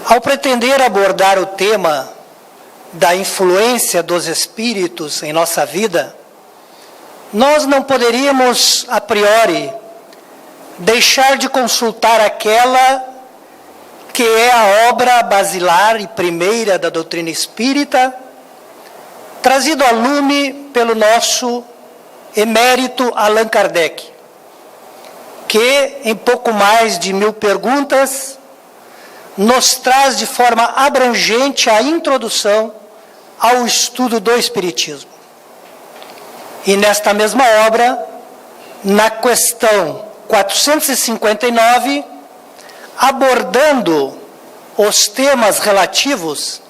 Ao pretender abordar o tema da influência dos espíritos em nossa vida, nós não poderíamos, a priori, deixar de consultar aquela que é a obra basilar e primeira da doutrina espírita, trazido a lume pelo nosso emérito Allan Kardec, que, em pouco mais de 1000 perguntas, nos traz de forma abrangente a introdução ao estudo do Espiritismo. E nesta mesma obra, na questão 459, abordando os temas relativos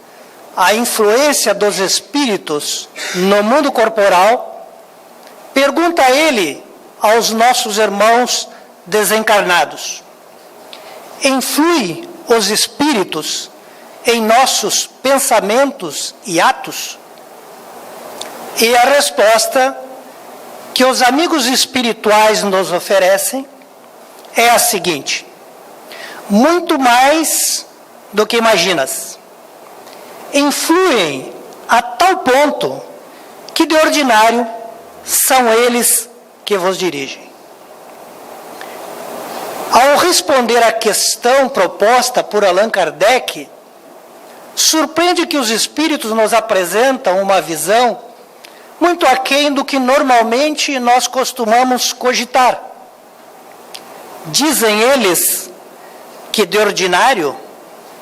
à influência dos espíritos no mundo corporal, pergunta ele aos nossos irmãos desencarnados: influi os espíritos em nossos pensamentos e atos? E a resposta que os amigos espirituais nos oferecem é a seguinte: muito mais do que imaginas. Influem a tal ponto que, de ordinário, são eles que vos dirigem. Ao responder à questão proposta por Allan Kardec, surpreende que os espíritos nos apresentam uma visão muito aquém do que normalmente nós costumamos cogitar. Dizem eles que, de ordinário,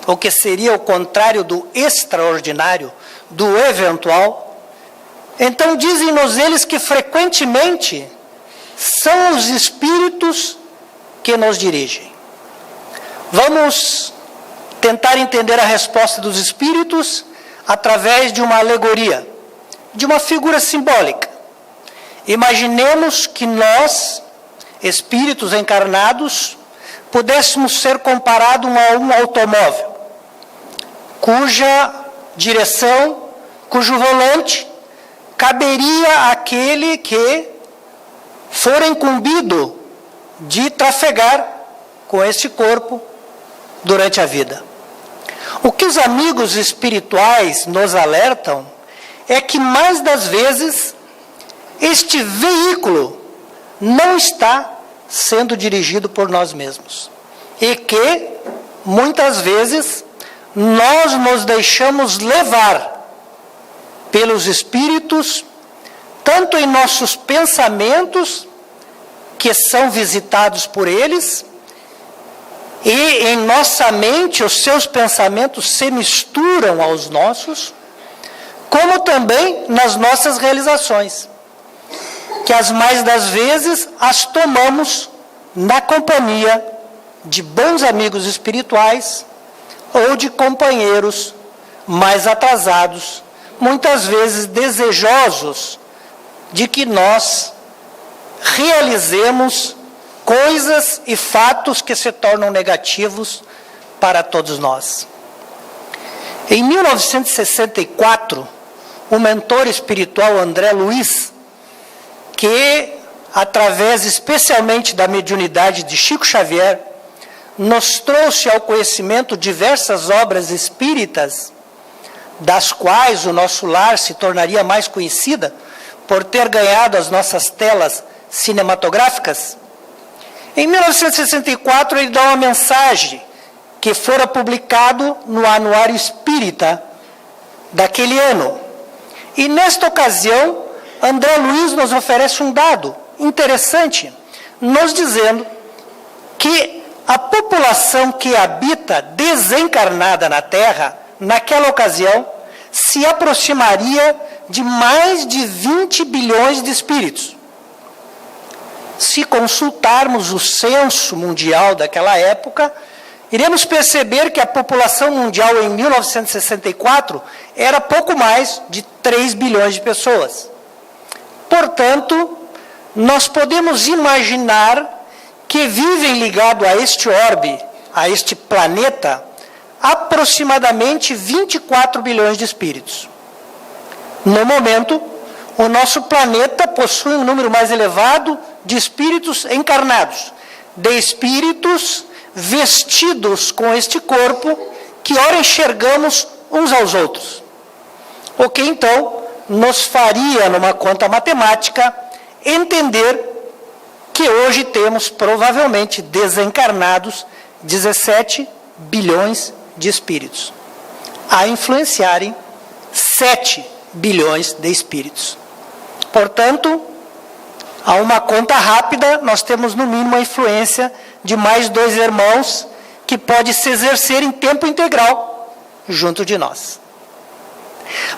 o que seria o contrário do extraordinário, do eventual, então dizem-nos eles que frequentemente são os espíritos que nos dirigem. Vamos tentar entender a resposta dos espíritos através de uma alegoria, de uma figura simbólica. Imaginemos que nós, espíritos encarnados, pudéssemos ser comparados a um automóvel, cuja direção, cujo volante, caberia àquele que for incumbido de trafegar com este corpo durante a vida. O que os amigos espirituais nos alertam é que, mais das vezes, este veículo não está sendo dirigido por nós mesmos. E que, muitas vezes, nós nos deixamos levar pelos espíritos, tanto em nossos pensamentos, que são visitados por eles, e em nossa mente os seus pensamentos se misturam aos nossos, como também nas nossas realizações, que as mais das vezes as tomamos na companhia de bons amigos espirituais ou de companheiros mais atrasados, muitas vezes desejosos de que nós realizemos coisas e fatos que se tornam negativos para todos nós. Em 1964, o mentor espiritual André Luiz, que, através especialmente da mediunidade de Chico Xavier, nos trouxe ao conhecimento diversas obras espíritas, das quais o nosso lar se tornaria mais conhecida por ter ganhado as nossas telas cinematográficas. Em 1964, ele dá uma mensagem que fora publicado no Anuário Espírita daquele ano. E nesta ocasião, André Luiz nos oferece um dado interessante, nos dizendo que a população que habita desencarnada na Terra, naquela ocasião, se aproximaria de mais de 20 bilhões de espíritos. Se consultarmos o censo mundial daquela época, iremos perceber que a população mundial em 1964 era pouco mais de 3 bilhões de pessoas. Portanto, nós podemos imaginar que vivem ligado a este orbe, a este planeta, aproximadamente 24 bilhões de espíritos. No momento, o nosso planeta possui um número mais elevado de espíritos encarnados, de espíritos vestidos com este corpo que ora enxergamos uns aos outros. O que então nos faria, numa conta matemática, entender que hoje temos provavelmente desencarnados 17 bilhões de espíritos, a influenciarem 7 bilhões de espíritos. Portanto, a uma conta rápida, nós temos no mínimo a influência de mais 2 irmãos que pode se exercer em tempo integral junto de nós.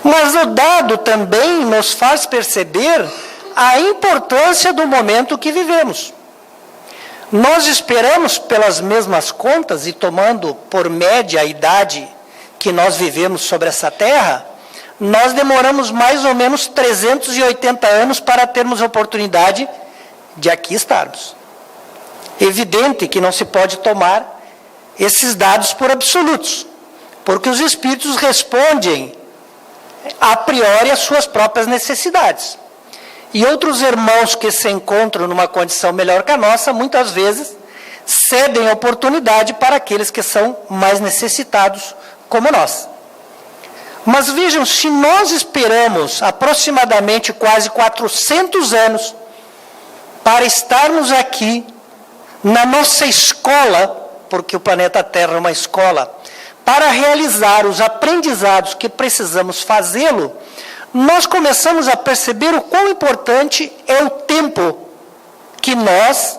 Mas o dado também nos faz perceber a importância do momento que vivemos. Nós esperamos, pelas mesmas contas, e tomando por média a idade que nós vivemos sobre essa terra, nós demoramos mais ou menos 380 anos para termos a oportunidade de aqui estarmos. Evidente que não se pode tomar esses dados por absolutos, porque os espíritos respondem a priori às suas próprias necessidades. E outros irmãos que se encontram numa condição melhor que a nossa, muitas vezes, cedem a oportunidade para aqueles que são mais necessitados, como nós. Mas vejam, se nós esperamos aproximadamente quase 400 anos para estarmos aqui na nossa escola, porque o planeta Terra é uma escola, para realizar os aprendizados que precisamos fazê-lo, nós começamos a perceber o quão importante é o tempo que nós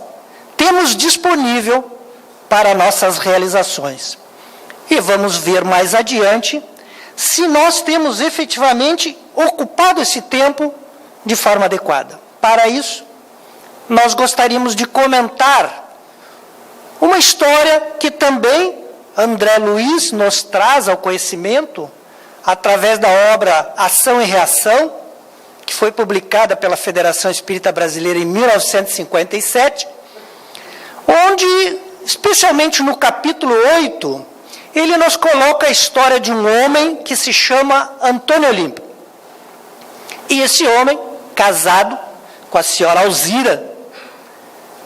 temos disponível para nossas realizações. E vamos ver mais adiante se nós temos efetivamente ocupado esse tempo de forma adequada. Para isso, nós gostaríamos de comentar uma história que também André Luiz nos traz ao conhecimento através da obra Ação e Reação, que foi publicada pela Federação Espírita Brasileira em 1957, onde, especialmente no capítulo 8, ele nos coloca a história de um homem que se chama Antônio Olímpio. E esse homem, casado com a senhora Alzira,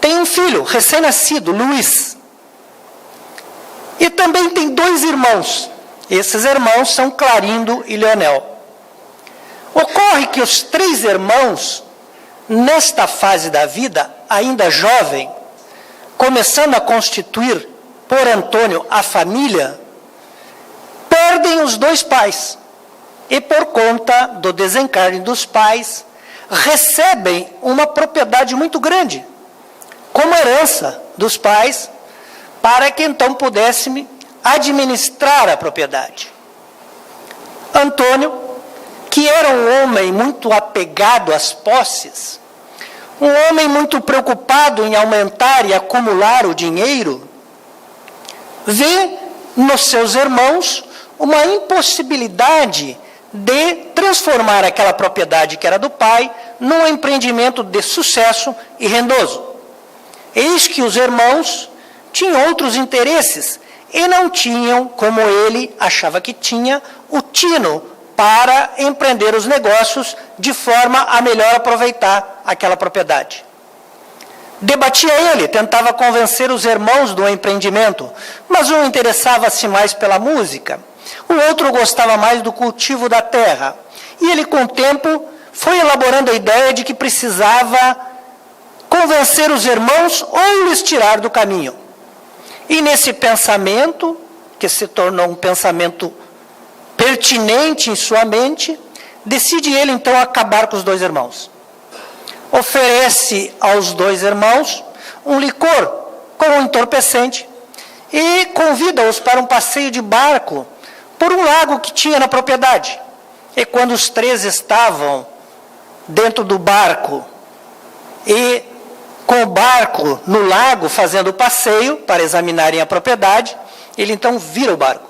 tem um filho recém-nascido, Luiz. E também tem 2 irmãos. Esses irmãos são Clarindo e Leonel. Ocorre que os 3 irmãos, nesta fase da vida, ainda jovem, começando a constituir por Antônio a família, perdem os 2 pais. E por conta do desencarne dos pais, recebem uma propriedade muito grande, como herança dos pais, para que então pudessem administrar a propriedade. Antônio, que era um homem muito apegado às posses, um homem muito preocupado em aumentar e acumular o dinheiro, vê nos seus irmãos uma impossibilidade de transformar aquela propriedade que era do pai num empreendimento de sucesso e rendoso. Eis que os irmãos tinham outros interesses e não tinham, como ele achava que tinha, o tino para empreender os negócios de forma a melhor aproveitar aquela propriedade. Debatia ele, tentava convencer os irmãos do empreendimento, mas um interessava-se mais pela música, o outro gostava mais do cultivo da terra. E ele, com o tempo, foi elaborando a ideia de que precisava convencer os irmãos ou lhes tirar do caminho. E nesse pensamento, que se tornou um pensamento pertinente em sua mente, decide ele então acabar com os 2 irmãos. Oferece aos 2 irmãos um licor como um entorpecente e convida-os para um passeio de barco por um lago que tinha na propriedade. E quando os 3 estavam dentro do barco e com o barco no lago fazendo o passeio para examinarem a propriedade, ele então vira o barco.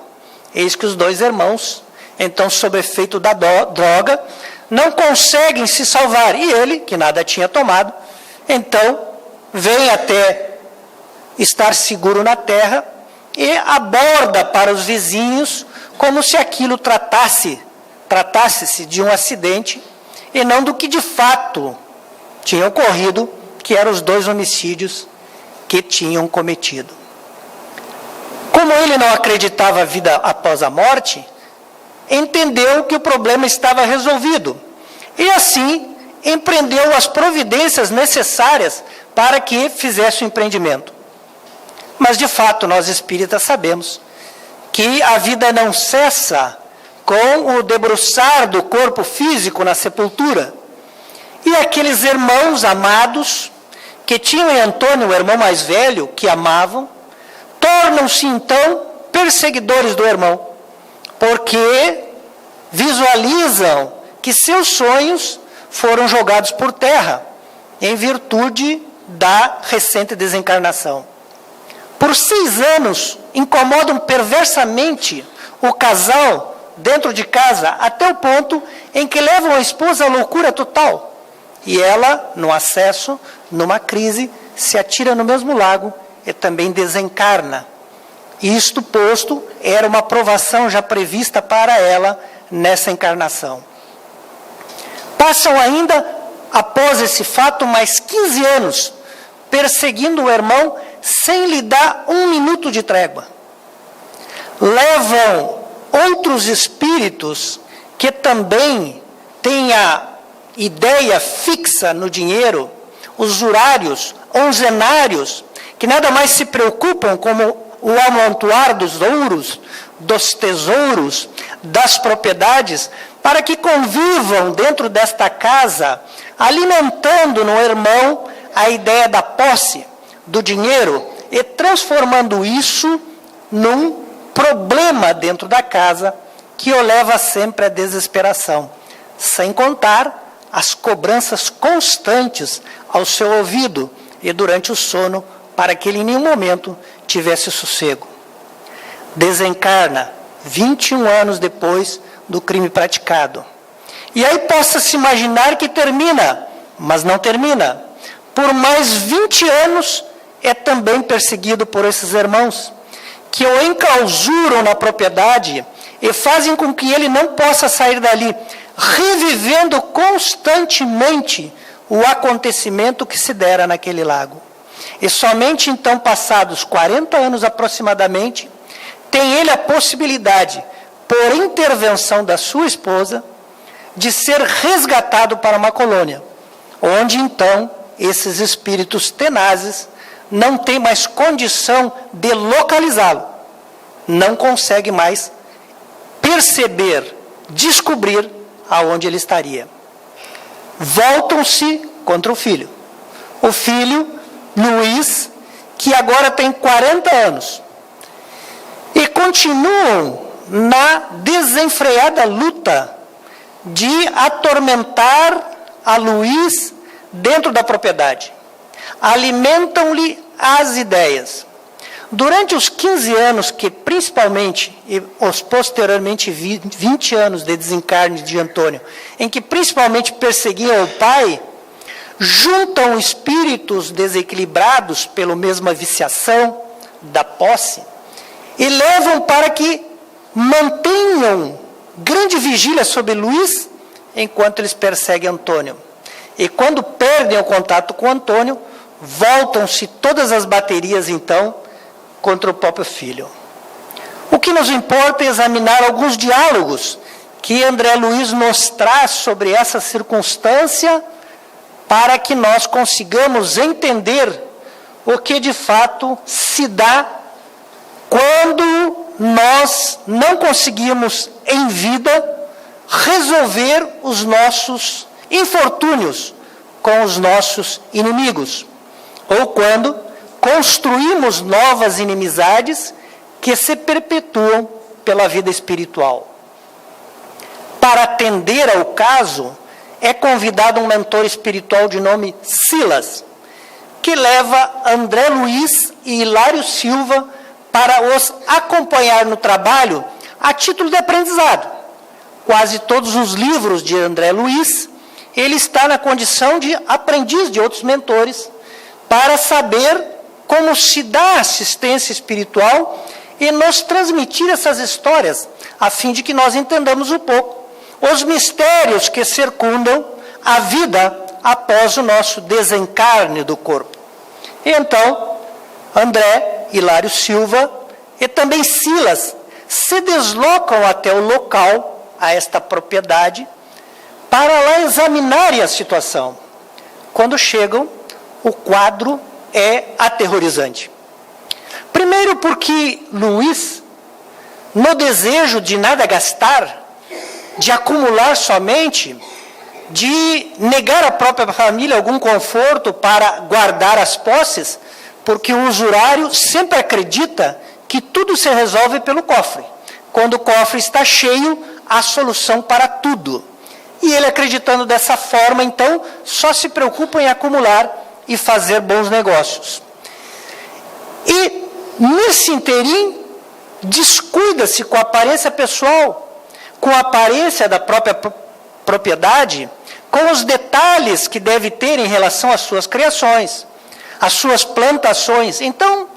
Eis que os 2 irmãos, então sob efeito da droga, não conseguem se salvar. E ele, que nada tinha tomado, então vem até estar seguro na terra e aborda para os vizinhos como se aquilo tratasse-se de um acidente e não do que de fato tinha ocorrido, que eram os 2 homicídios que tinham cometido. Como ele não acreditava a vida após a morte, entendeu que o problema estava resolvido. E assim, empreendeu as providências necessárias para que fizesse o empreendimento. Mas, de fato, nós espíritas sabemos que a vida não cessa com o debruçar do corpo físico na sepultura. E aqueles irmãos amados, que tinham em Antônio, o irmão mais velho, que amavam, tornam-se então perseguidores do irmão, porque visualizam que seus sonhos foram jogados por terra, em virtude da recente desencarnação. Por 6 anos, incomodam perversamente o casal dentro de casa, até o ponto em que levam a esposa à loucura total. E ela, no acesso, numa crise, se atira no mesmo lago e também desencarna. Isto posto, era uma provação já prevista para ela nessa encarnação. Passam ainda, após esse fato, mais 15 anos, perseguindo o irmão sem lhe dar 1 minuto de trégua. Levam outros espíritos que também têm a ideia fixa no dinheiro, usurários, onzenários, que nada mais se preocupam como o amontoar dos ouros, dos tesouros, das propriedades, para que convivam dentro desta casa, alimentando no irmão a ideia da posse, do dinheiro, e transformando isso num problema dentro da casa, que o leva sempre à desesperação, sem contar as cobranças constantes ao seu ouvido e durante o sono, para que ele em nenhum momento tivesse sossego. Desencarna 21 anos depois do crime praticado. E aí possa-se imaginar que termina, mas não termina. Por mais 20 anos é também perseguido por esses irmãos, que o enclausuram na propriedade e fazem com que ele não possa sair dali, revivendo constantemente o acontecimento que se dera naquele lago. E somente então, passados 40 anos aproximadamente, tem ele a possibilidade, por intervenção da sua esposa, de ser resgatado para uma colônia, onde então esses espíritos tenazes não têm mais condição de localizá-lo, não conseguem mais perceber, descobrir aonde ele estaria. Voltam-se contra o filho. O filho, Luiz, que agora tem 40 anos, e continuam na desenfreada luta de atormentar a Luiz dentro da propriedade. Alimentam-lhe as ideias. Durante os 15 anos que, principalmente, e os posteriormente 20 anos de desencarne de Antônio, em que principalmente perseguiam o pai, juntam espíritos desequilibrados pela mesma viciação da posse e levam para que mantenham grande vigília sobre Luiz enquanto eles perseguem Antônio. E quando perdem o contato com Antônio, voltam-se todas as baterias então contra o próprio filho. O que nos importa é examinar alguns diálogos que André Luiz nos traz sobre essa circunstância, para que nós consigamos entender o que de fato se dá quando nós não conseguimos em vida resolver os nossos infortúnios com os nossos inimigos, ou quando construímos novas inimizades que se perpetuam pela vida espiritual. Para atender ao caso, é convidado um mentor espiritual de nome Silas, que leva André Luiz e Hilário Silva para os acompanhar no trabalho a título de aprendizado. Quase todos os livros de André Luiz, ele está na condição de aprendiz de outros mentores, para saber como se dá assistência espiritual e nos transmitir essas histórias, a fim de que nós entendamos um pouco os mistérios que circundam a vida após o nosso desencarne do corpo. Então, André Hilário Silva e também Silas se deslocam até o local, a esta propriedade, para lá examinarem a situação. Quando chegam, o quadro é aterrorizante. Primeiro porque Luís, no desejo de nada gastar, de acumular somente, de negar à própria família algum conforto para guardar as posses, porque o usurário sempre acredita que tudo se resolve pelo cofre. Quando o cofre está cheio, há solução para tudo. E ele, acreditando dessa forma, então, só se preocupa em acumular e fazer bons negócios. E, nesse interim, descuida-se com a aparência pessoal, com a aparência da própria propriedade, com os detalhes que deve ter em relação às suas criações, às suas plantações. Então,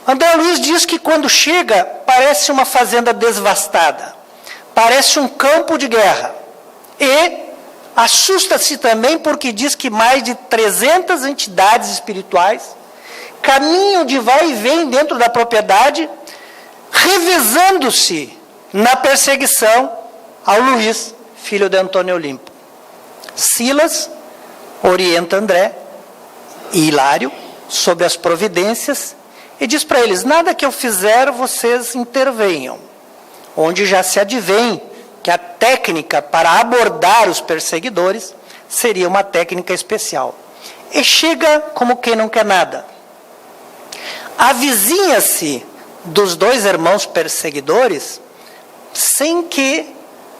André Luiz diz que quando chega, parece uma fazenda devastada, parece um campo de guerra. E assusta-se também porque diz que mais de 300 entidades espirituais caminham de vai e vem dentro da propriedade, revezando-se na perseguição ao Luís, filho de Antônio Olimpo. Silas orienta André e Hilário sobre as providências e diz para eles: nada que eu fizer, vocês intervenham. Onde já se advém que a técnica para abordar os perseguidores seria uma técnica especial. E chega como quem não quer nada. Avizinha-se dos dois irmãos perseguidores, sem que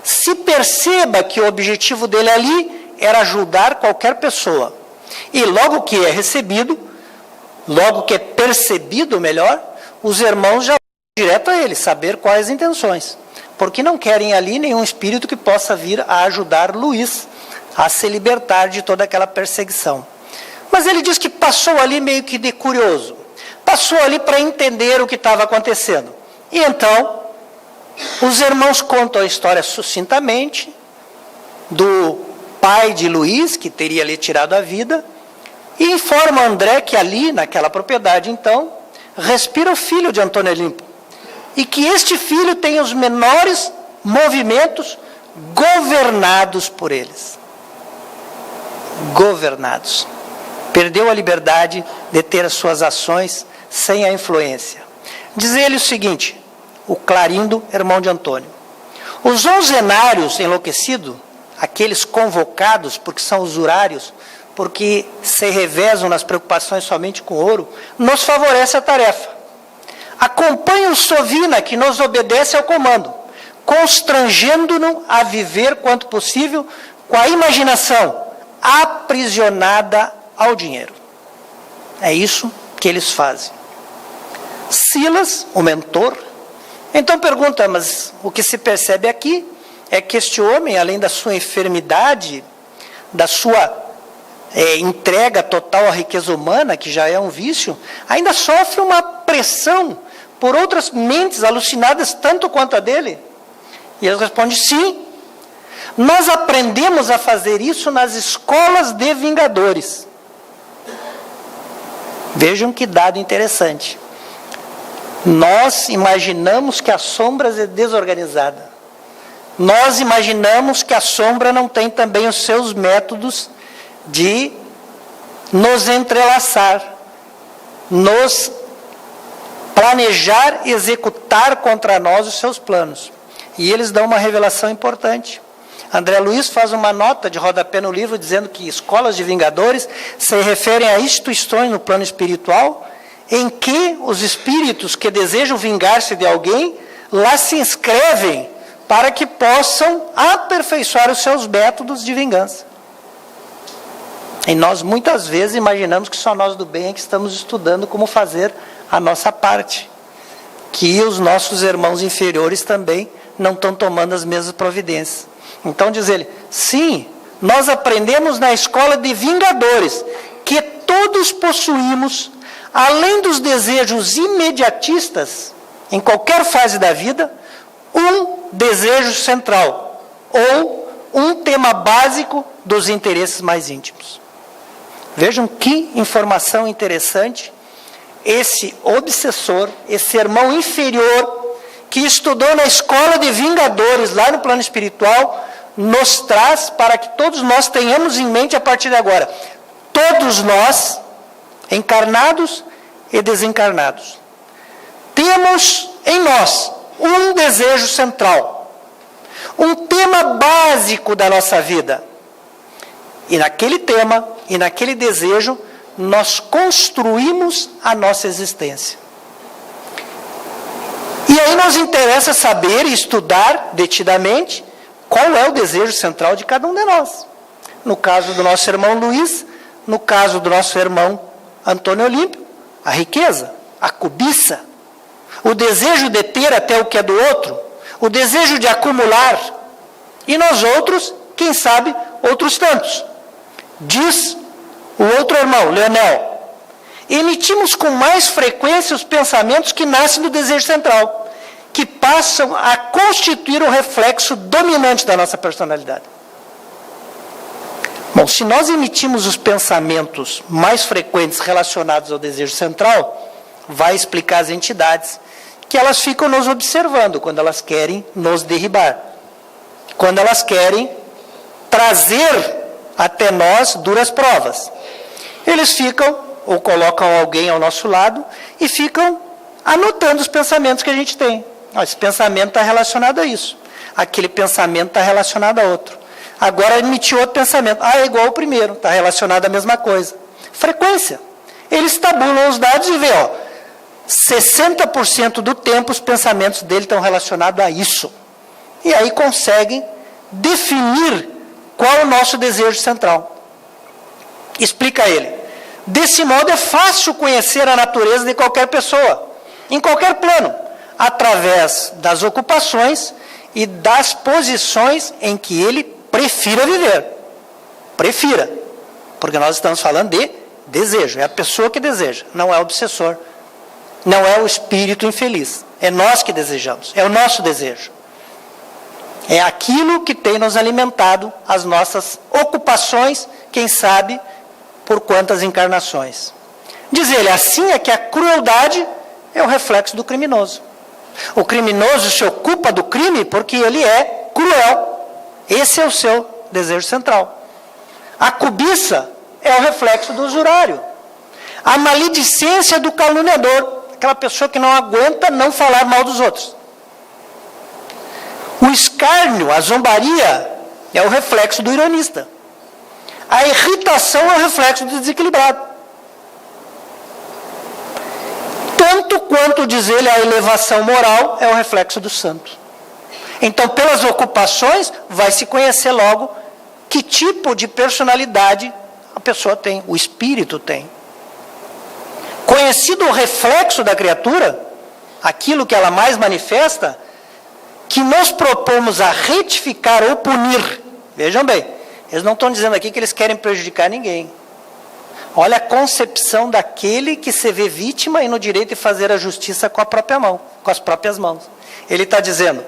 se perceba que o objetivo dele ali era ajudar qualquer pessoa. E logo que é recebido, logo que é percebido melhor, os irmãos já vão direto a ele, saber quais as intenções. Porque não querem ali nenhum espírito que possa vir a ajudar Luís a se libertar de toda aquela perseguição. Mas ele diz que passou ali meio que de curioso. Passou ali para entender o que estava acontecendo. E então, os irmãos contam a história sucintamente do pai de Luís, que teria lhe tirado a vida, e informa André que ali, naquela propriedade, então, respira o filho de Antônio Olimpo. E que este filho tem os menores movimentos governados por eles. Governados. Perdeu a liberdade de ter as suas ações sem a influência. Diz ele o seguinte, o Clarindo, irmão de Antônio: os onzenários enlouquecidos, aqueles convocados, porque são usurários, porque se revezam nas preocupações somente com ouro, nos favorece a tarefa. Acompanha o Sovina, que nos obedece ao comando, constrangendo-nos a viver quanto possível com a imaginação aprisionada ao dinheiro. É isso que eles fazem. Silas, o mentor, então pergunta: mas o que se percebe aqui é que este homem, além da sua enfermidade, da sua entrega total à riqueza humana, que já é um vício, ainda sofre uma pressão por outras mentes alucinadas tanto quanto a dele? E ele responde: sim, nós aprendemos a fazer isso nas escolas de vingadores. Vejam que dado interessante. Nós imaginamos que a sombra é desorganizada. Nós imaginamos que a sombra não tem também os seus métodos de nos entrelaçar, nos planejar e executar contra nós os seus planos. E eles dão uma revelação importante. André Luiz faz uma nota de rodapé no livro dizendo que escolas de vingadores se referem a instituições no plano espiritual em que os espíritos que desejam vingar-se de alguém lá se inscrevem para que possam aperfeiçoar os seus métodos de vingança. E nós muitas vezes imaginamos que só nós do bem é que estamos estudando como fazer a nossa parte, que os nossos irmãos inferiores também não estão tomando as mesmas providências. Então diz ele: sim, nós aprendemos na escola de vingadores que todos possuímos, além dos desejos imediatistas, em qualquer fase da vida, um desejo central, ou um tema básico dos interesses mais íntimos. Vejam que informação interessante esse obsessor, esse irmão inferior, que estudou na escola de vingadores, lá no plano espiritual, nos traz para que todos nós tenhamos em mente a partir de agora. Todos nós, encarnados e desencarnados, temos em nós um desejo central, um tema básico da nossa vida. E naquele tema e naquele desejo, nós construímos a nossa existência. E aí nos interessa saber e estudar detidamente qual é o desejo central de cada um de nós. No caso do nosso irmão Luiz, no caso do nosso irmão Antônio Olímpio, a riqueza, a cobiça, o desejo de ter até o que é do outro, o desejo de acumular, e nós outros, quem sabe, outros tantos. Diz o outro irmão, Leonel, emitimos com mais frequência os pensamentos que nascem do desejo central, que passam a constituir o reflexo dominante da nossa personalidade. Bom, se nós emitimos os pensamentos mais frequentes relacionados ao desejo central, vai explicar às entidades que elas ficam nos observando quando elas querem nos derribar, quando elas querem trazer até nós duras provas. Eles ficam, ou colocam alguém ao nosso lado, e ficam anotando os pensamentos que a gente tem. Esse pensamento está relacionado a isso. Aquele pensamento está relacionado a outro. Agora emitiu outro pensamento. É igual ao primeiro, está relacionado à mesma coisa. Frequência. Eles tabulam os dados e vê, 60% do tempo os pensamentos dele estão relacionados a isso. E aí conseguem definir qual é o nosso desejo central. Explica ele. Desse modo é fácil conhecer a natureza de qualquer pessoa, em qualquer plano, através das ocupações e das posições em que ele prefira viver. Prefira. Porque nós estamos falando de desejo. É a pessoa que deseja, não é o obsessor. Não é o espírito infeliz. É nós que desejamos. É o nosso desejo. É aquilo que tem nos alimentado as nossas ocupações, quem sabe, por quantas encarnações. Diz ele, assim é que a crueldade é o reflexo do criminoso. O criminoso se ocupa do crime porque ele é cruel. Esse é o seu desejo central. A cobiça é o reflexo do usurário. A maledicência do caluniador, aquela pessoa que não aguenta não falar mal dos outros. O escárnio, a zombaria, é o reflexo do ironista. A irritação é o reflexo do desequilibrado. Tanto quanto, diz ele, a elevação moral é o reflexo do santo. Então, pelas ocupações, vai se conhecer logo que tipo de personalidade a pessoa tem, o espírito tem. Conhecido o reflexo da criatura, aquilo que ela mais manifesta, que nós propomos a retificar ou punir. Vejam bem, eles não estão dizendo aqui que eles querem prejudicar ninguém. Olha a concepção daquele que se vê vítima e no direito de fazer a justiça com a própria mão, com as próprias mãos. Ele está dizendo,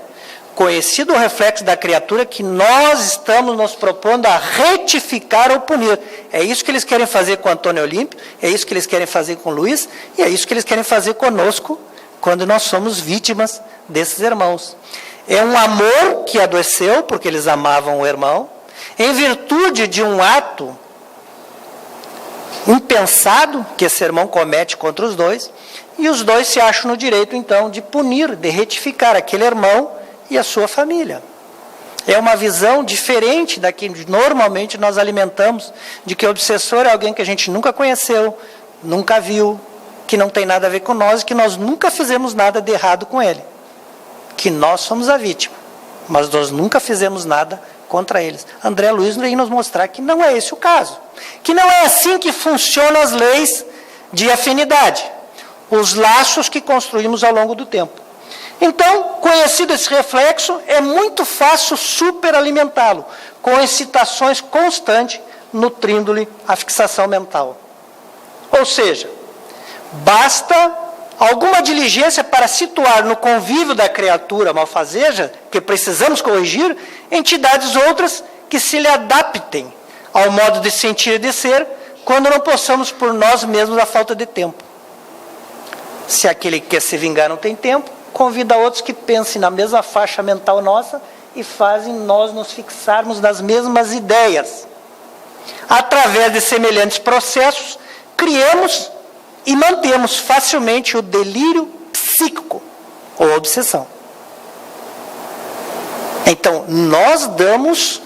conhecido o reflexo da criatura, que nós estamos nos propondo a retificar ou punir. É isso que eles querem fazer com Antônio Olímpio, é isso que eles querem fazer com Luiz, e é isso que eles querem fazer conosco, quando nós somos vítimas desses irmãos. É um amor que adoeceu, porque eles amavam o irmão, em virtude de um ato impensado que esse irmão comete contra os dois, e os dois se acham no direito, então, de punir, de retificar aquele irmão e a sua família. É uma visão diferente da que normalmente nós alimentamos, de que o obsessor é alguém que a gente nunca conheceu, nunca viu, que não tem nada a ver com nós e que nós nunca fizemos nada de errado com ele. Que nós somos a vítima, mas nós nunca fizemos nada contra eles. André Luiz vem nos mostrar que não é esse o caso. Que não é assim que funcionam as leis de afinidade, os laços que construímos ao longo do tempo. Então, conhecido esse reflexo, é muito fácil superalimentá-lo, com excitações constantes, nutrindo-lhe a fixação mental. Ou seja, basta alguma diligência para situar no convívio da criatura malfazeja, que precisamos corrigir, entidades outras que se lhe adaptem ao modo de sentir e de ser, quando não possamos por nós mesmos a falta de tempo. Se aquele que quer se vingar não tem tempo, convida outros que pensem na mesma faixa mental nossa e fazem nós nos fixarmos nas mesmas ideias. Através de semelhantes processos, criamos e mantemos facilmente o delírio psíquico ou obsessão. Então, nós damos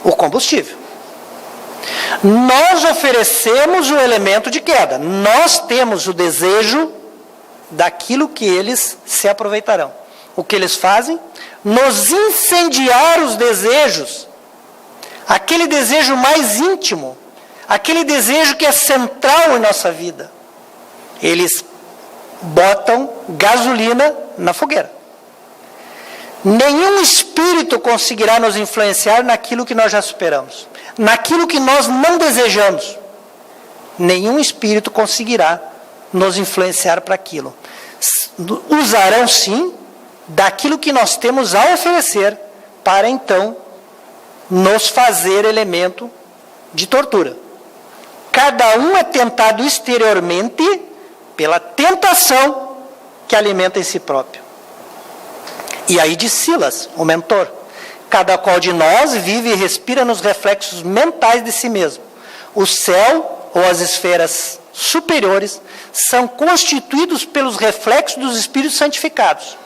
o combustível. Nós oferecemos o elemento de queda. Nós temos o desejo daquilo que eles se aproveitarão. O que eles fazem? Nos incendiar os desejos. Aquele desejo mais íntimo. Aquele desejo que é central em nossa vida. Eles botam gasolina na fogueira. Nenhum espírito conseguirá nos influenciar naquilo que nós já superamos. Naquilo que nós não desejamos. Nenhum espírito conseguirá nos influenciar para aquilo. Usarão sim daquilo que nós temos a oferecer para então nos fazer elemento de tortura. Cada um é tentado exteriormente pela tentação que alimenta em si próprio. E aí diz Silas, o mentor, cada qual de nós vive e respira nos reflexos mentais de si mesmo. O céu ou as esferas superiores são constituídos pelos reflexos dos espíritos santificados.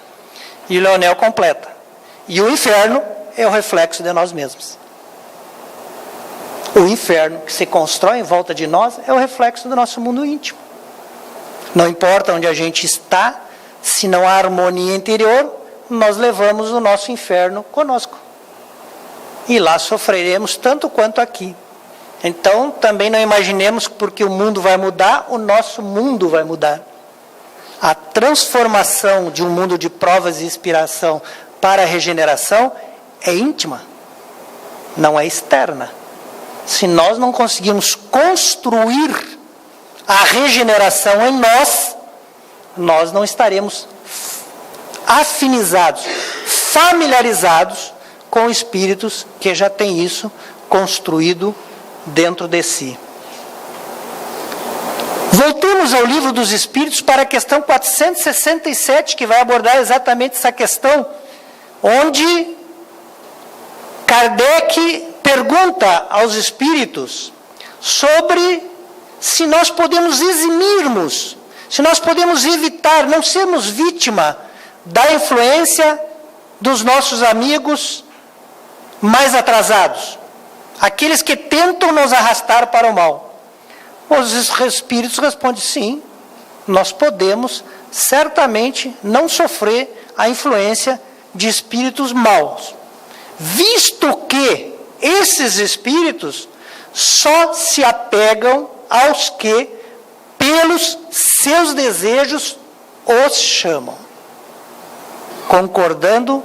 E Leonel completa. E o inferno é o reflexo de nós mesmos. O inferno que se constrói em volta de nós é o reflexo do nosso mundo íntimo. Não importa onde a gente está, se não há harmonia interior, nós levamos o nosso inferno conosco. E lá sofreremos tanto quanto aqui. Então, também não imaginemos que porque o mundo vai mudar, o nosso mundo vai mudar. A transformação de um mundo de provas e inspiração para a regeneração é íntima, não é externa. Se nós não conseguirmos construir a regeneração em nós, nós não estaremos afinizados, familiarizados com espíritos que já têm isso construído dentro de si. Voltemos ao Livro dos Espíritos para a questão 467, que vai abordar exatamente essa questão, onde Kardec pergunta aos espíritos sobre se nós podemos eximirmos, se nós podemos evitar, não sermos vítima da influência dos nossos amigos mais atrasados, aqueles que tentam nos arrastar para o mal. Os espíritos respondem, sim, nós podemos certamente não sofrer a influência de espíritos maus, visto que esses espíritos só se apegam aos que, pelos seus desejos, os chamam. Concordando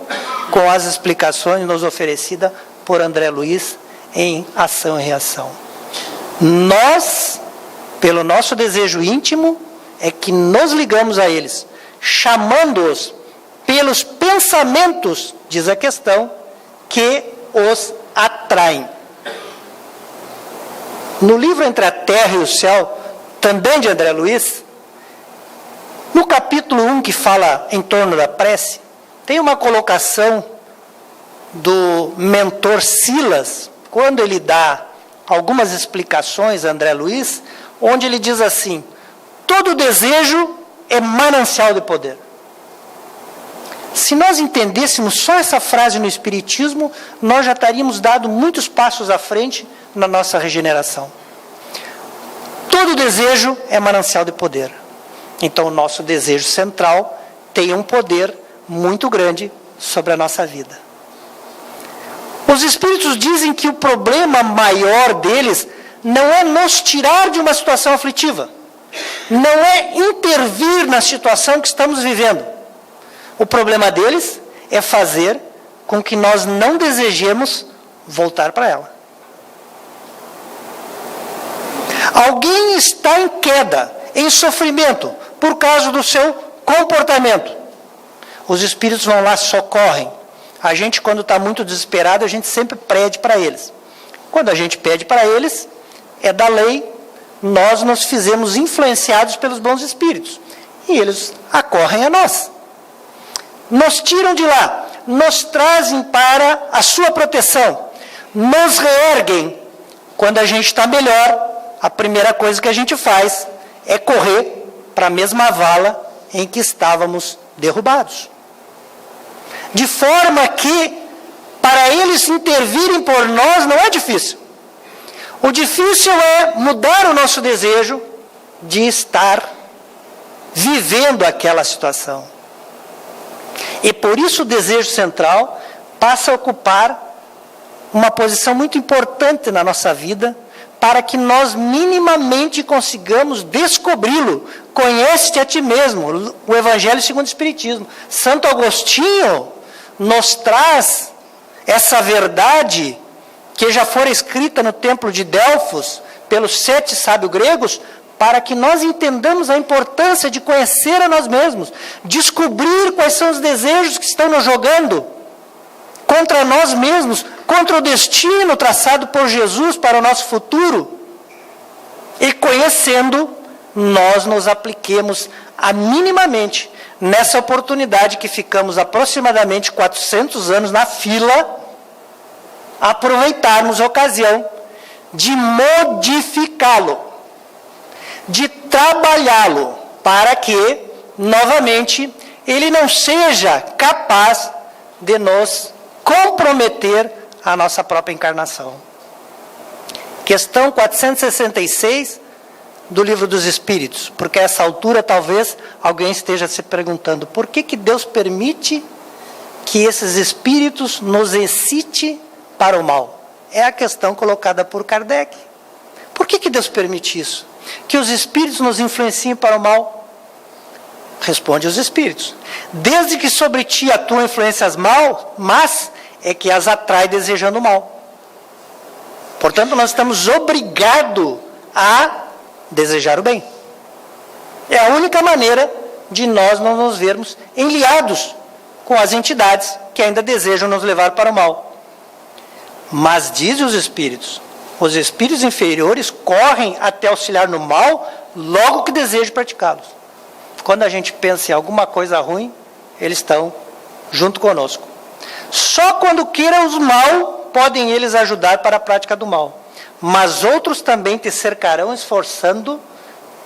com as explicações nos oferecidas por André Luiz em Ação e Reação. Nós, pelo nosso desejo íntimo, é que nos ligamos a eles, chamando-os pelos pensamentos, diz a questão, que os atraem. No livro Entre a Terra e o Céu, também de André Luiz, no capítulo 1 que fala em torno da prece, tem uma colocação do mentor Silas, quando ele dá algumas explicações a André Luiz, onde ele diz assim: todo desejo é manancial de poder. Se nós entendêssemos só essa frase no Espiritismo, nós já estaríamos dado muitos passos à frente na nossa regeneração. Todo desejo é manancial de poder. Então, o nosso desejo central tem um poder muito grande sobre a nossa vida. Os Espíritos dizem que o problema maior deles não é nos tirar de uma situação aflitiva, não é intervir na situação que estamos vivendo. O problema deles é fazer com que nós não desejemos voltar para ela. Alguém está em queda, em sofrimento, por causa do seu comportamento. Os espíritos vão lá, socorrem. A gente, quando está muito desesperado, a gente sempre pede para eles. Quando a gente pede para eles, é da lei, nós nos fizemos influenciados pelos bons espíritos. e eles acorrem a nós. Nos tiram de lá, nos trazem para a sua proteção, nos reerguem. Quando a gente está melhor, a primeira coisa que a gente faz é correr para a mesma vala em que estávamos derrubados. De forma que, para eles intervirem por nós, não é difícil. O difícil é mudar o nosso desejo de estar vivendo aquela situação. E por isso o desejo central passa a ocupar uma posição muito importante na nossa vida, para que nós minimamente consigamos descobri-lo. Conhece-te a ti mesmo, o Evangelho segundo o Espiritismo. Santo Agostinho nos traz essa verdade que já fora escrita no templo de Delfos pelos 7 sábios gregos, para que nós entendamos a importância de conhecer a nós mesmos, descobrir quais são os desejos que estão nos jogando contra nós mesmos, contra o destino traçado por Jesus para o nosso futuro. E conhecendo, nós nos apliquemos minimamente nessa oportunidade que ficamos aproximadamente 400 anos na fila, aproveitarmos a ocasião de modificá-lo, de trabalhá-lo, para que, novamente, ele não seja capaz de nos comprometer a nossa própria encarnação. Questão 466 do Livro dos Espíritos, porque a essa altura talvez alguém esteja se perguntando por que Deus permite que esses espíritos nos excite para o mal. É a questão colocada por Kardec. Por que Deus permite isso? Que os espíritos nos influenciem para o mal? Responde os espíritos. Desde que sobre ti atuam influências mas é que as atrai desejando o mal. Portanto, nós estamos obrigados a desejar o bem. É a única maneira de nós não nos vermos enliados com as entidades que ainda desejam nos levar para o mal. Mas dizem os espíritos inferiores correm até auxiliar no mal logo que desejam praticá-los. Quando a gente pensa em alguma coisa ruim, eles estão junto conosco. Só quando queiram os mal, podem eles ajudar para a prática do mal. Mas outros também te cercarão, esforçando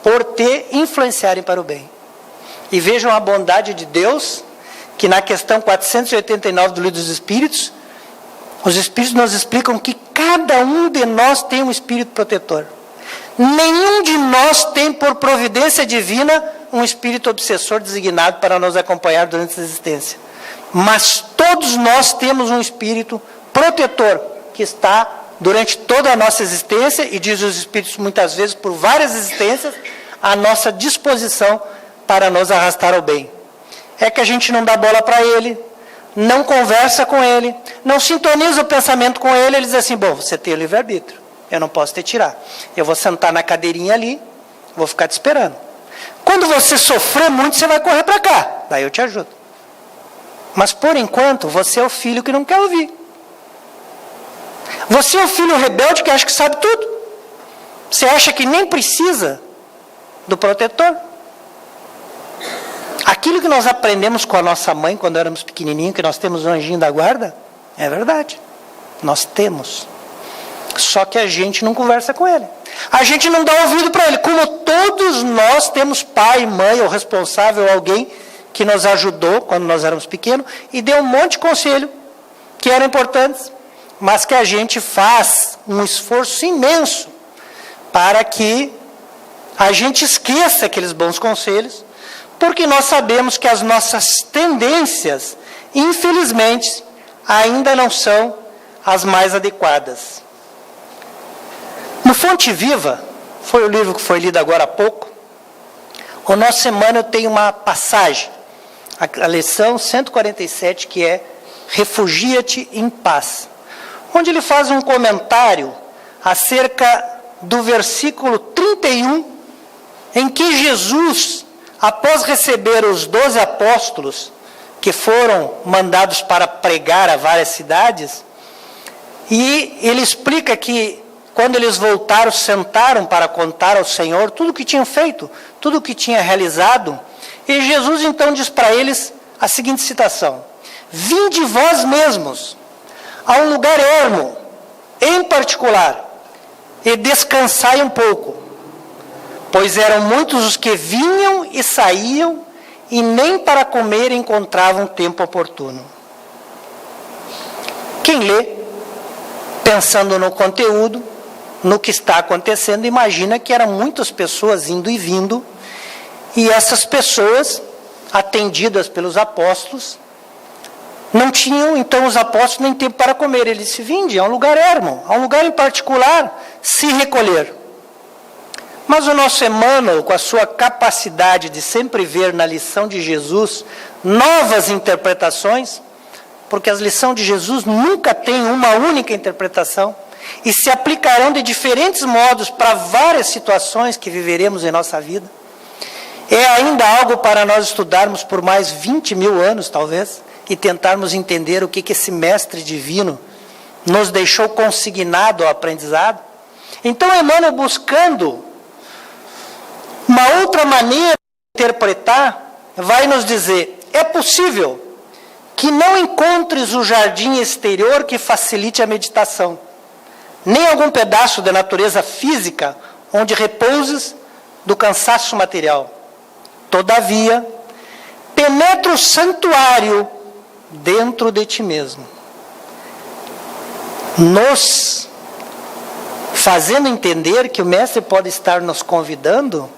por te influenciarem para o bem. E vejam a bondade de Deus, que na questão 489 do Livro dos Espíritos, os Espíritos nos explicam que cada um de nós tem um Espírito protetor. Nenhum de nós tem, por providência divina, um Espírito obsessor designado para nos acompanhar durante a existência. Mas todos nós temos um Espírito protetor, que está durante toda a nossa existência, e diz os Espíritos muitas vezes, por várias existências, à nossa disposição para nos arrastar ao bem. É que a gente não dá bola para ele, não conversa com ele, não sintoniza o pensamento com ele, ele diz assim, bom, você tem o livre-arbítrio, eu não posso te tirar. Eu vou sentar na cadeirinha ali, vou ficar te esperando. Quando você sofrer muito, você vai correr para cá, daí eu te ajudo. Mas por enquanto, você é o filho que não quer ouvir. Você é o filho rebelde que acha que sabe tudo. Você acha que nem precisa do protetor. Aquilo que nós aprendemos com a nossa mãe quando éramos pequenininhos, que nós temos um anjinho da guarda, é verdade. Nós temos. Só que a gente não conversa com ele. A gente não dá ouvido para ele. Como todos nós temos pai, mãe, ou responsável, alguém que nos ajudou quando nós éramos pequenos e deu um monte de conselho que eram importantes, mas que a gente faz um esforço imenso para que a gente esqueça aqueles bons conselhos, porque nós sabemos que as nossas tendências, infelizmente, ainda não são as mais adequadas. No Fonte Viva, foi o livro que foi lido agora há pouco, o Nosso Emmanuel tem uma passagem, a lição 147, que é Refugia-te em paz, onde ele faz um comentário acerca do versículo 31, em que Jesus, após receber os 12 apóstolos, que foram mandados para pregar a várias cidades, e ele explica que, quando eles voltaram, sentaram para contar ao Senhor tudo o que tinham feito, tudo o que tinha realizado, E Jesus então diz para eles a seguinte citação: vinde vós mesmos a um lugar ermo, em particular, e descansai um pouco, pois eram muitos os que vinham e saíam, e nem para comer encontravam tempo oportuno. Quem lê, pensando no conteúdo, no que está acontecendo, imagina que eram muitas pessoas indo e vindo, e essas pessoas, atendidas pelos apóstolos, não tinham, então, os apóstolos nem tempo para comer. Eles se vinde a um lugar ermo, a um lugar em particular, se recolher. Mas o nosso Emmanuel, com a sua capacidade de sempre ver na lição de Jesus novas interpretações, porque as lições de Jesus nunca têm uma única interpretação, e se aplicarão de diferentes modos para várias situações que viveremos em nossa vida. É ainda algo para nós estudarmos por mais 20 mil anos, talvez, e tentarmos entender o que esse mestre divino nos deixou consignado ao aprendizado. Então, Emmanuel, buscando uma outra maneira de interpretar, vai nos dizer: é possível que não encontres o jardim exterior que facilite a meditação, nem algum pedaço da natureza física onde repouses do cansaço material. Todavia, penetra o santuário dentro de ti mesmo, nos fazendo entender que o Mestre pode estar nos convidando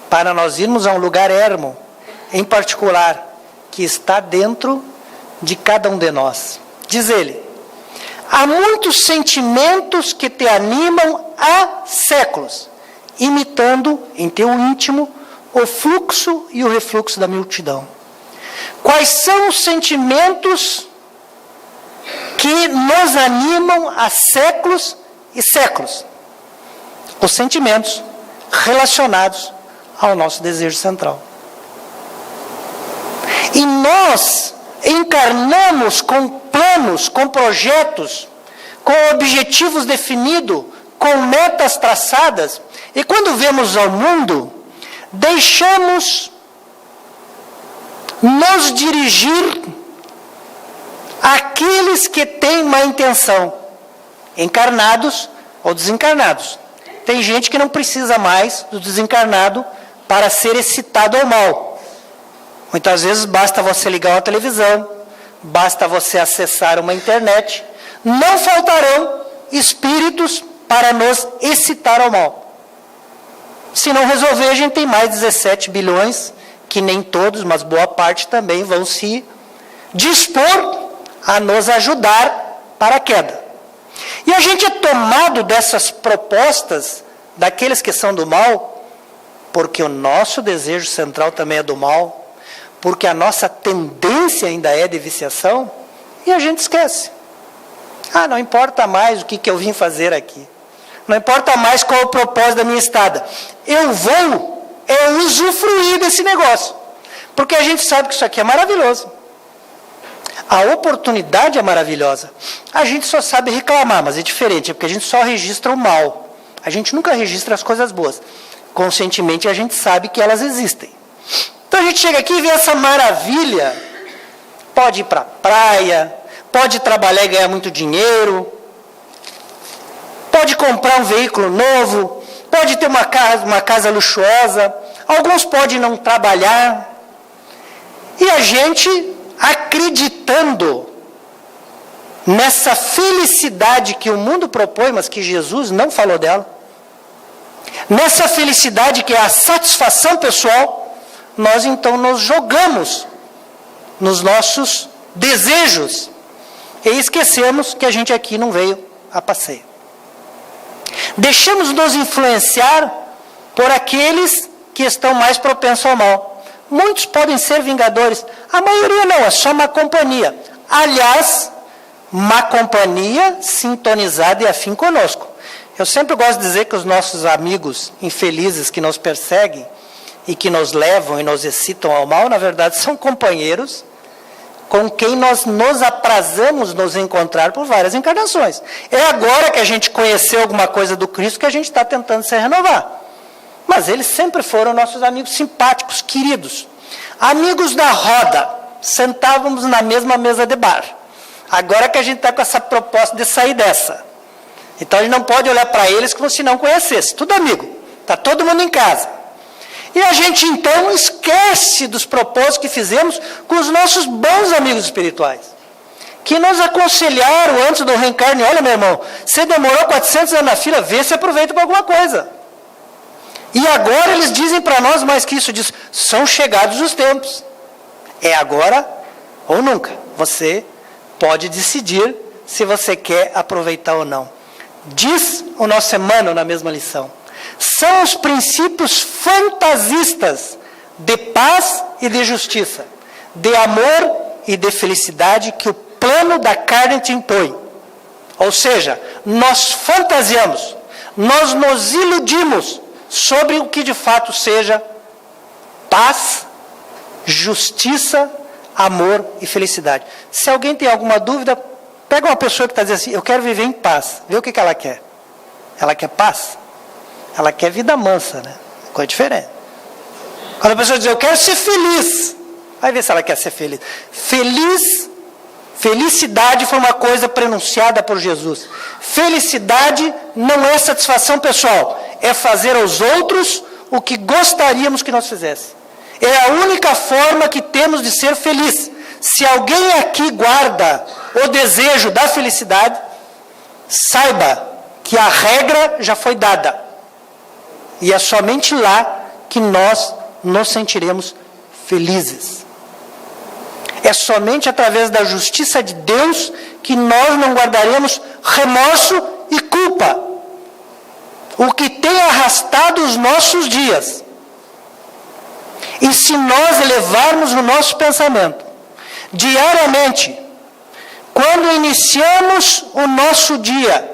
para nós irmos a um lugar ermo, em particular, que está dentro de cada um de nós. Diz ele: há muitos sentimentos que te animam há séculos, imitando em teu íntimo o fluxo e o refluxo da multidão. Quais são os sentimentos que nos animam há séculos e séculos? Os sentimentos relacionados ao nosso desejo central. E nós encarnamos com planos, com projetos, com objetivos definidos, com metas traçadas, e quando vemos ao mundo, deixamos nos dirigir àqueles que têm má intenção, encarnados ou desencarnados. Tem gente que não precisa mais do desencarnado para ser excitado ao mal. Muitas vezes basta você ligar uma televisão, basta você acessar uma internet, não faltarão espíritos para nos excitar ao mal. Se não resolver, a gente tem mais 17 bilhões, que nem todos, mas boa parte também vão se dispor a nos ajudar para a queda. E a gente é tomado dessas propostas daqueles que são do mal, porque o nosso desejo central também é do mal, porque a nossa tendência ainda é de viciação, e a gente esquece. Ah, não importa mais o que eu vim fazer aqui. Não importa mais qual é o propósito da minha estada. Eu vou usufruir desse negócio. Porque a gente sabe que isso aqui é maravilhoso. A oportunidade é maravilhosa. A gente só sabe reclamar, mas é diferente, é porque a gente só registra o mal. A gente nunca registra as coisas boas. Conscientemente a gente sabe que elas existem. Então a gente chega aqui e vê essa maravilha. Pode ir para a praia, pode trabalhar e ganhar muito dinheiro, pode comprar um veículo novo, pode ter uma casa luxuosa, alguns podem não trabalhar. E a gente, acreditando nessa felicidade que o mundo propõe, mas que Jesus não falou dela, nessa felicidade que é a satisfação pessoal, nós então nos jogamos nos nossos desejos e esquecemos que a gente aqui não veio a passeio. Deixamos nos influenciar por aqueles que estão mais propensos ao mal. Muitos podem ser vingadores, a maioria não, é só má companhia. Aliás, má companhia sintonizada e afim conosco. Eu sempre gosto de dizer que os nossos amigos infelizes que nos perseguem e que nos levam e nos excitam ao mal, na verdade, são companheiros com quem nós nos aprazamos nos encontrar por várias encarnações. É agora que a gente conheceu alguma coisa do Cristo que a gente está tentando se renovar. Mas eles sempre foram nossos amigos simpáticos, queridos. Amigos da roda, sentávamos na mesma mesa de bar. Agora que a gente está com essa proposta de sair dessa. Então a gente não pode olhar para eles como se não conhecesse. Tudo amigo, está todo mundo em casa. E a gente então esquece dos propósitos que fizemos com os nossos bons amigos espirituais, que nos aconselharam antes do reencarne: olha, meu irmão, você demorou 400 anos na fila, vê se aproveita para alguma coisa. E agora eles dizem para nós mais que isso, diz: são chegados os tempos. É agora ou nunca. Você pode decidir se você quer aproveitar ou não. Diz o nosso Emmanuel na mesma lição: são os princípios fantasistas de paz e de justiça, de amor e de felicidade que o plano da carne te impõe. Ou seja, nós fantasiamos, nós nos iludimos sobre o que de fato seja paz, justiça, amor e felicidade. Se alguém tem alguma dúvida, pega uma pessoa que está dizendo assim: eu quero viver em paz. Vê o que ela quer. Ela quer paz? Ela quer vida mansa, né? Coisa diferente. Quando a pessoa diz: eu quero ser feliz, vai ver se ela quer ser feliz. Felicidade foi uma coisa prenunciada por Jesus. Felicidade não é satisfação pessoal, é fazer aos outros o que gostaríamos que nós fizéssemos. É a única forma que temos de ser feliz. Se alguém aqui guarda o desejo da felicidade, saiba que a regra já foi dada. E é somente lá que nós nos sentiremos felizes. É somente através da justiça de Deus que nós não guardaremos remorso e culpa. O que tem arrastado os nossos dias. E se nós elevarmos o nosso pensamento diariamente, quando iniciamos o nosso dia,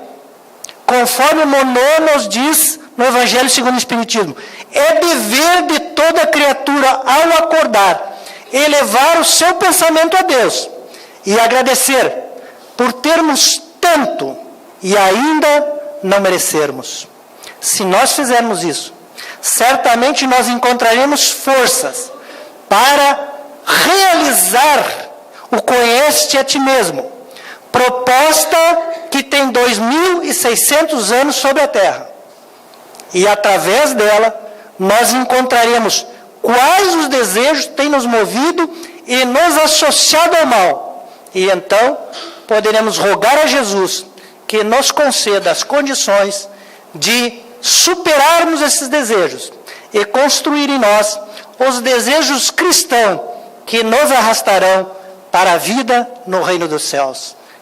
conforme Monod nos diz no Evangelho segundo o Espiritismo, é dever de toda criatura, ao acordar, elevar o seu pensamento a Deus e agradecer por termos tanto e ainda não merecermos. Se nós fizermos isso, certamente nós encontraremos forças para realizar o Conhece-te a ti mesmo, proposta que tem 2.600 anos sobre a Terra. E através dela, nós encontraremos quais os desejos têm nos movido e nos associado ao mal. E então, poderemos rogar a Jesus que nos conceda as condições de superarmos esses desejos e construir em nós os desejos cristãos que nos arrastarão para a vida no reino dos céus.